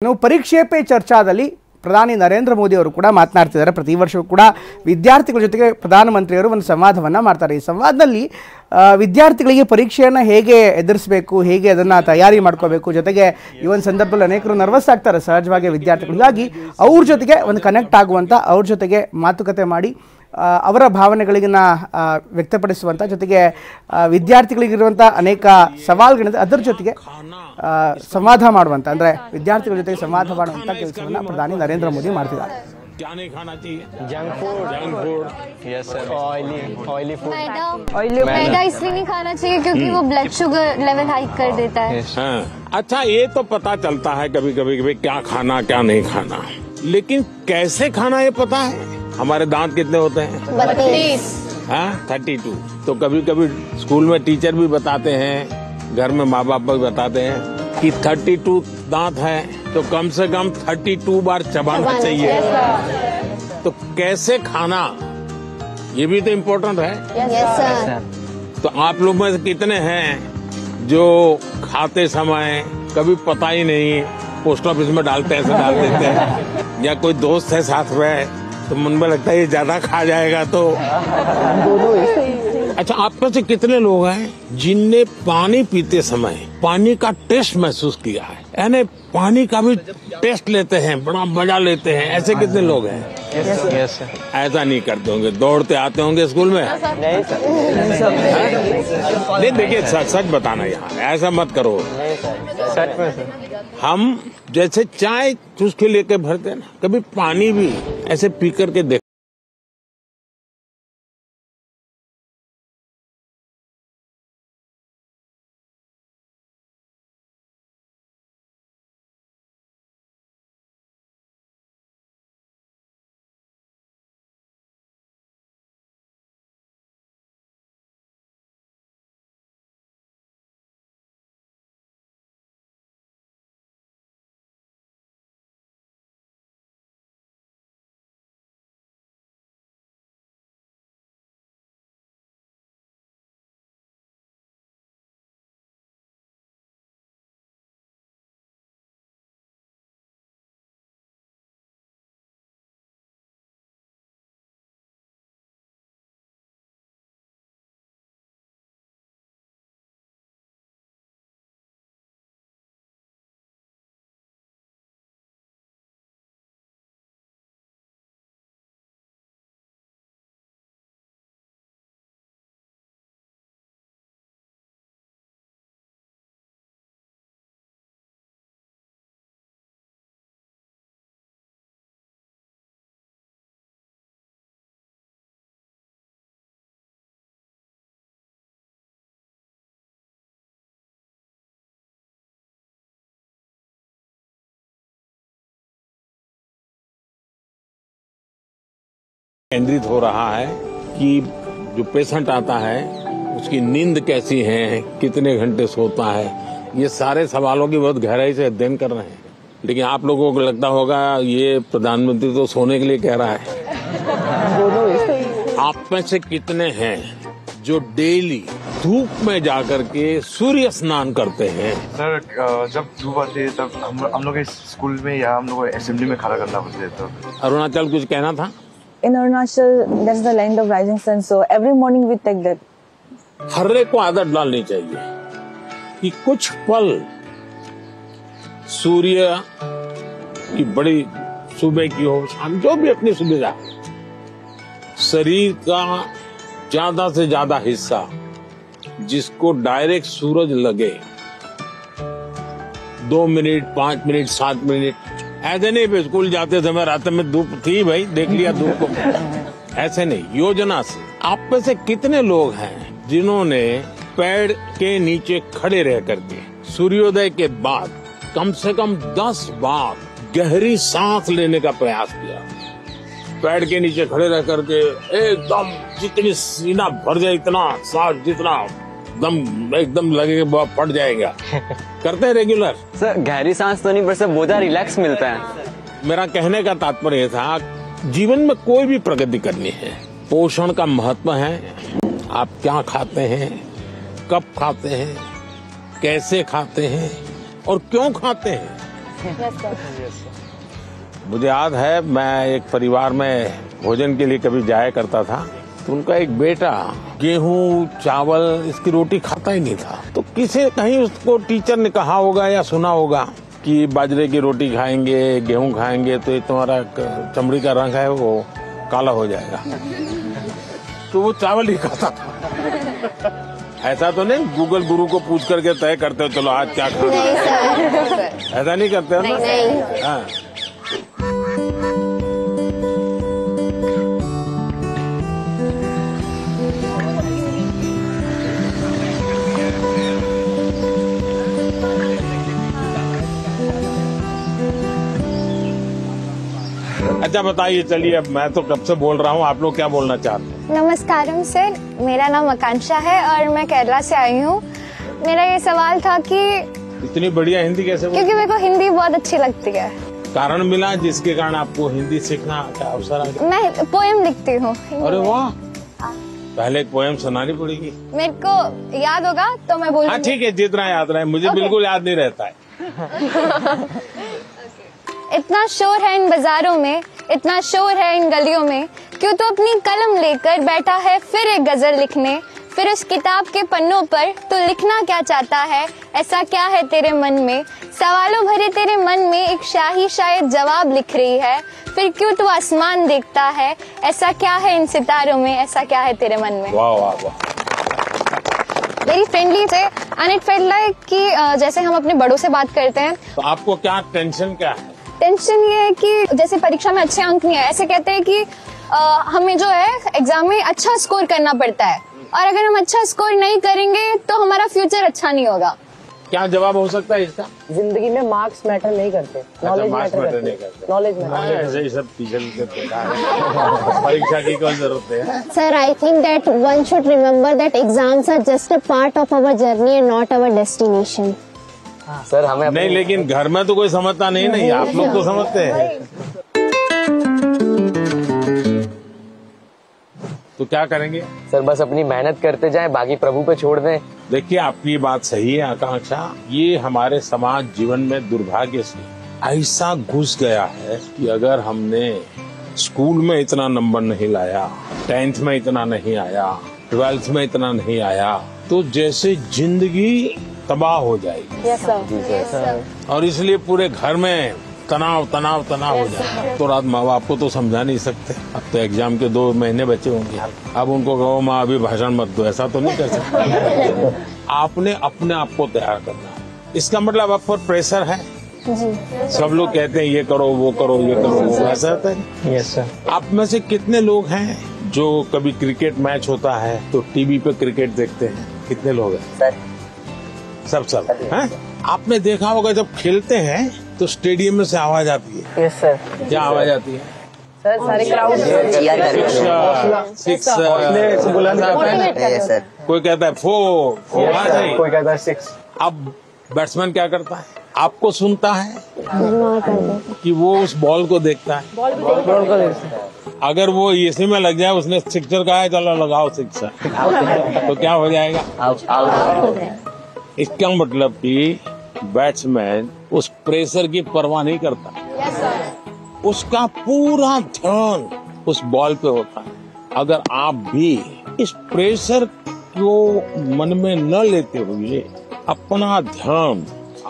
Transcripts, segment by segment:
ಇನ್ನು ಪರೀಕ್ಷೆ ಪೇ ಚರ್ಚಾದಲ್ಲಿ ಪ್ರಧಾನಿ ನರೇಂದ್ರ ಮೋದಿ ಅವರು ಕೂಡ ಮಾತನಾಡ್ತಿದ್ದಾರೆ. ಪ್ರತಿ ವರ್ಷವೂ ಕೂಡ ವಿದ್ಯಾರ್ಥಿಗಳ ಜೊತೆಗೆ ಪ್ರಧಾನಮಂತ್ರಿಯವರು ಒಂದು ಸಂವಾದವನ್ನು ಮಾಡ್ತಾರೆ. ಈ ಸಂವಾದದಲ್ಲಿ ವಿದ್ಯಾರ್ಥಿಗಳಿಗೆ ಪರೀಕ್ಷೆಯನ್ನು ಹೇಗೆ ಎದುರಿಸಬೇಕು, ಹೇಗೆ ಅದನ್ನು ತಯಾರಿ ಮಾಡ್ಕೋಬೇಕು, ಜೊತೆಗೆ ಈ ಒಂದು ಸಂದರ್ಭದಲ್ಲಿ ಅನೇಕರು ನರ್ವಸ್ ಆಗ್ತಾರೆ ಸಹಜವಾಗಿ ವಿದ್ಯಾರ್ಥಿಗಳಿಗಾಗಿ. ಅವ್ರ ಜೊತೆಗೆ ಒಂದು ಕನೆಕ್ಟ್ ಆಗುವಂಥ, ಅವ್ರ ಜೊತೆಗೆ ಮಾತುಕತೆ ಮಾಡಿ ಅವರ ಭಾವನೆಗಳಿಗನ್ನ ವ್ಯಕ್ತಪಡಿಸುವಂಥ, ಜೊತೆಗೆ ವಿದ್ಯಾರ್ಥಿಗಳಿಗಿರುವಂಥ ಅನೇಕ ಸವಾಲುಗಳಿಂದ ಅದರ ಜೊತೆಗೆ ಸಂವಾದ ಮಾಡುವಂಥ, ಅಂದರೆ ವಿದ್ಯಾರ್ಥಿಗಳ ಜೊತೆಗೆ ಸಂವಾದ ಮಾಡುವಂಥ ಕೆಲಸವನ್ನು ಪ್ರಧಾನಿ ನರೇಂದ್ರ ಮೋದಿ ಮಾಡ್ತಿದ್ದಾರೆ. क्या नहीं खाना चाहिए? Junk food yes sir, oily food, मैदा इसलिए नहीं खाना चाहिए क्योंकि वो ब्लड शुगर लेवल हाई कर देता है. हाँ, अच्छा ये तो पता चलता है कभी कभी क्या खाना क्या नहीं खाना, लेकिन कैसे खाना ये पता है? हमारे दांत कितने होते हैं? 32. हाँ 32. तो कभी कभी स्कूल में टीचर भी बताते हैं, घर में माँ बाप भी बताते हैं कि 32 दांत है तो कम से कम 32 बार चबाना चाहिए. तो कैसे खाना ये भी तो इम्पोर्टेंट है. Yes sir. तो आप लोग में से कितने हैं जो खाते समय कभी पता ही नहीं, पोस्ट ऑफिस में डालते ऐसे डाल देते हैं, या कोई दोस्त है साथ में तो मन में लगता है ये ज्यादा खा जाएगा तो. अच्छा, आप में से कितने लोग हैं जिनने पानी पीते समय पानी का टेस्ट महसूस किया है, यानी पानी का भी टेस्ट लेते हैं, बड़ा मजा लेते हैं? ऐसे कितने लोग हैं? Yes sir. ऐसा नहीं करते होंगे, दौड़ते आते होंगे स्कूल में? नहीं देखिए, सच बताना यहाँ, ऐसा मत करो. सच में सर. हम जैसे चाय चुस्की लेके भरते हैं ना, कभी पानी भी ऐसे पी करके देख. केंद्रित हो रहा है कि जो पेशेंट आता है उसकी नींद कैसी है, कितने घंटे सोता है, ये सारे सवालों की बहुत गहराई से अध्ययन कर रहे हैं. लेकिन आप लोगों को लगता होगा ये प्रधानमंत्री तो सोने के लिए कह रहा है. आप में से कितने हैं जो डेली धूप में जाकर के सूर्य स्नान करते हैं? सर जब धूप आती है तब हम लोग स्कूल में या हम लोग असेंबली में खड़ा करना पड़ता है. तो अरुणाचल कुछ कहना था? In Arunachal, that's the land of rising sun. So every morning we take that. हर एक को आदत डालनी चाहिए कि कुछ पल सूर्य की बड़ी सुबह की हो, शाम, जो भी अपनी सुविधा, शरीर का ज्यादा से ज्यादा हिस्सा जिसको डायरेक्ट सूरज लगे, 2 मिनट 5 मिनट 7 मिनट, ऐसे नहीं स्कूल जाते समय रात में धूप थी भाई देख लिया धूप को, ऐसे नहीं. योजना से आप में से कितने लोग हैं जिन्होंने पेड़ के नीचे खड़े रह करके सूर्योदय के बाद कम से कम 10 बार गहरी सांस लेने का प्रयास किया? पेड़ के नीचे खड़े रह करके एकदम जितनी सीना भर जाए, इतना सांस जितना दम एकदम लगे फट जाएगा. करते हैं रेगुलर? सर गहरी सांस तो नहीं, पर सर बहुत रिलैक्स मिलता है. मेरा कहने का तात्पर्य था, जीवन में कोई भी प्रगति करनी है, पोषण का महत्व है. आप क्या खाते हैं, कब खाते हैं, कैसे खाते हैं और क्यों खाते हैं, Yes, sir. मुझे याद है मैं एक परिवार में भोजन के लिए कभी जाया करता था, तो उनका एक बेटा गेहूं चावल इसकी रोटी खाता ही नहीं था। तो किसी कहीं उसको टीचर ने कहा होगा या सुना होगा कि बाजरे की रोटी खाएंगे, गेहूं खाएंगे तो ये तुम्हारा चमड़ी का रंग है वो काला हो जाएगा। तो वो चावल ही खाता था। ऐसा तो नहीं गूगल गुरु को पूछ करके तय करते हो चलो आज क्या खाना है, ऐसा नहीं करते हो ना? नहीं। हाँ। अच्छा बताइए, चलिए अब मैं तो कब से बोल रहा हूँ, आप लोग क्या बोलना चाहते हैं? नमस्कारम सर, मेरा नाम आकांक्षा है और मैं केरला से आई हूँ। मेरा ये सवाल था कि इतनी बढ़िया हिंदी कैसे बोल? क्योंकि मेरे को हिंदी बहुत अच्छी लगती है। कारण मिला जिसके कारण आपको हिंदी सीखना का अवसर आ गया? मैं पोएम लिखती हूँ हिंदी अरे में। वाह, पहले एक पोएम सुनानी पड़ेगी। मेरे को याद होगा तो मैं हाँ बोलूंगी। ठीक है, जितना याद रहे, मुझे बिल्कुल याद नहीं रहता है। इतना शोर है इन बाजारों में, इतना शोर है इन गलियों में, क्यों तो अपनी कलम लेकर बैठा है फिर एक गजल लिखने। फिर उस किताब के पन्नों पर तो लिखना क्या चाहता है, ऐसा क्या है तेरे मन में? सवालों भरे तेरे मन में एक शाही शायद जवाब लिख रही है। फिर क्यों तू आसमान देखता है, ऐसा क्या है इन सितारों में, ऐसा क्या है तेरे मन में? वाह वाह वाह। वेरी फ्रेंडली थे एंड इट फेल्ट लाइक कि जैसे हम अपने बड़ों से बात करते हैं। तो आपको क्या टेंशन क्या है? टेंशन ये है कि जैसे परीक्षा में अच्छे अंक नहीं आए, ऐसे कहते हैं कि हमें जो है एग्जाम में अच्छा स्कोर करना पड़ता है और अगर हम अच्छा स्कोर नहीं करेंगे तो हमारा फ्यूचर अच्छा नहीं होगा। क्या जवाब हो सकता है इसका? जिंदगी में मार्क्स मैटर नहीं करते, नॉलेज मार्क्स मैटर मैटर नहीं करते, करते। Knowledge matter. ऐसे ही सब टीचर परीक्षा की कोई जरूरत है? Sir, I think that one should remember that exams are just a part of our journey and not our destination. Sir हमें नहीं, लेकिन घर में तो कोई समझता नहीं, आप लोग तो समझते हैं। तो क्या करेंगे? सर बस अपनी मेहनत करते जाएं, बाकी प्रभु पे छोड़ दें। देखिए आपकी ये बात सही है आकांक्षा, ये हमारे समाज जीवन में दुर्भाग्य से ऐसा घुस गया है कि अगर हमने स्कूल में इतना नंबर नहीं लाया, 10th में इतना नहीं आया, 12th में इतना नहीं आया, तो जैसे जिंदगी तबाह हो जाएगी। Yes, sir. और इसलिए पूरे घर में तनाव तनाव तनाव हो जाता है। तो रात माँ बाप को तो समझा नहीं सकते, अब तो एग्जाम के 2 महीने बचे होंगे, अब उनको कहो माँ अभी भाषण मत दो, ऐसा तो नहीं कर सकते। आपने अपने आप को तैयार करना है। इसका मतलब आप पर प्रेशर है। सब लोग कहते हैं ये करो वो करो ये करो वो, ऐसा होता है? Yes sir. आप में से कितने लोग हैं जो कभी क्रिकेट मैच होता है तो टीवी पे क्रिकेट देखते हैं? कितने लोग हैं? सब हैं? आपने देखा होगा जब खेलते हैं तो स्टेडियम में से आवाज आती है। Yes sir. क्या आवाज आती है? सर सारे क्राउड सिक्स, सर। कोई कहता है फोर, कोई कहता है 6। अब बैट्समैन क्या करता है? आपको सुनता है कि वो उस बॉल को देखता है? बॉल को देखते। अगर वो इसी में लग जाए, उसने सिक्सर कहा है चलो लगाओ सिक्सर, तो क्या हो जाएगा? इसका मतलब कि बैट्समैन उस प्रेशर की परवाह नहीं करता। उसका पूरा ध्यान उस बॉल पे होता है। अगर आप भी इस प्रेशर को मन में न लेते हुए अपना ध्यान,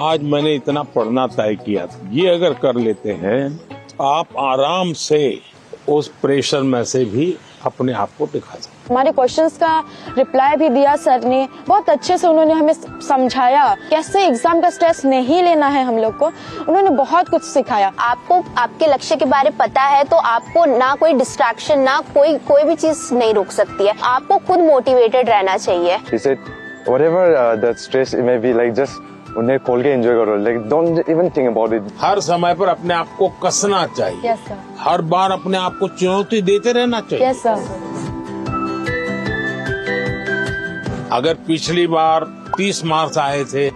आज मैंने इतना पढ़ना तय किया था, ये अगर कर लेते हैं, आप आराम से उस प्रेशर में से भी अपने आप को दिखा सकते। हमारे क्वेश्चंस का रिप्लाई भी दिया सर ने, बहुत अच्छे से उन्होंने हमें समझाया कैसे एग्जाम का स्ट्रेस नहीं लेना है हम लोग को। उन्होंने बहुत कुछ सिखाया। आपको आपके लक्ष्य के बारे में पता है तो आपको ना कोई डिस्ट्रैक्शन, ना कोई भी चीज नहीं रोक सकती है। आपको खुद मोटिवेटेड रहना चाहिए। He said, whatever the stress it may be, like just उन्हें खोल के एंजॉय करो, like don't even think about it. हर समय पर अपने आप को कसना चाहिए। Yes sir. हर बार अपने आप को चुनौती देते रहना चाहिए। Yes sir. अगर पिछली बार 30 मार्क्स आए थे,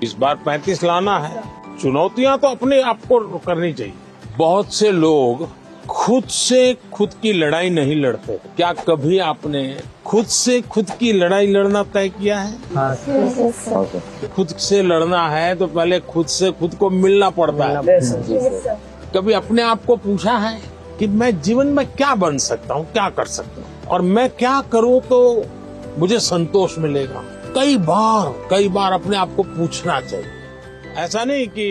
इस बार 35 लाना है। चुनौतियां तो अपने आप को करनी चाहिए। बहुत से लोग खुद से खुद की लड़ाई नहीं लड़ते। क्या कभी आपने खुद से खुद की लड़ाई लड़ना तय किया है? खुद से लड़ना है तो पहले खुद से खुद को मिलना पड़ता है। कभी अपने आप को पूछा है कि मैं जीवन में क्या बन सकता हूँ, क्या कर सकता हूँ, और मैं क्या करूँ तो मुझे संतोष मिलेगा? कई बार अपने आप को पूछना चाहिए। ऐसा नहीं कि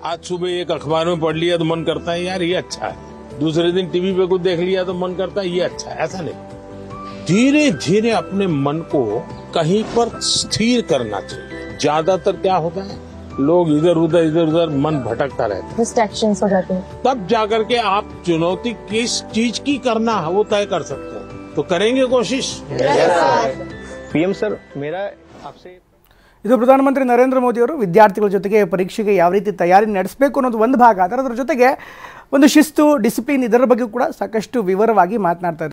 आज सुबह एक अखबार में पढ़ लिया तो मन करता है यार ये अच्छा है, दूसरे दिन टीवी पे कुछ देख लिया तो मन करता है ये अच्छा है। ऐसा नहीं, धीरे धीरे अपने मन को कहीं पर स्थिर करना चाहिए। ज्यादातर क्या होता है, लोग इधर उधर मन भटकता रहता है, डिस्ट्रैक्शंस हो जाते हैं। तब जाकर के आप चुनौती किस चीज की करना है वो तय कर सकते हैं। तो करेंगे कोशिश। पीएम सर, मेरा आपसे ಇದು ಪ್ರಧಾನಮಂತ್ರಿ ನರೇಂದ್ರ ಮೋದಿ ಅವರು ವಿದ್ಯಾರ್ಥಿಗಳ ಜೊತೆಗೆ ಪರೀಕ್ಷೆಗೆ ಯಾವ ರೀತಿ ತಯಾರಿ ನಡೆಸಬೇಕು ಅನ್ನೋದು ಒಂದು ಭಾಗ. ಅದರ ಜೊತೆಗೆ ಒಂದು ಶಿಸ್ತು, ಡಿಸಿಪ್ಲಿನ್ ಇದರ ಬಗ್ಗೆ ಕೂಡ ಸಾಕಷ್ಟು ವಿವರವಾಗಿ ಮಾತನಾಡ್ತಾ ಇದ್ದಾರೆ.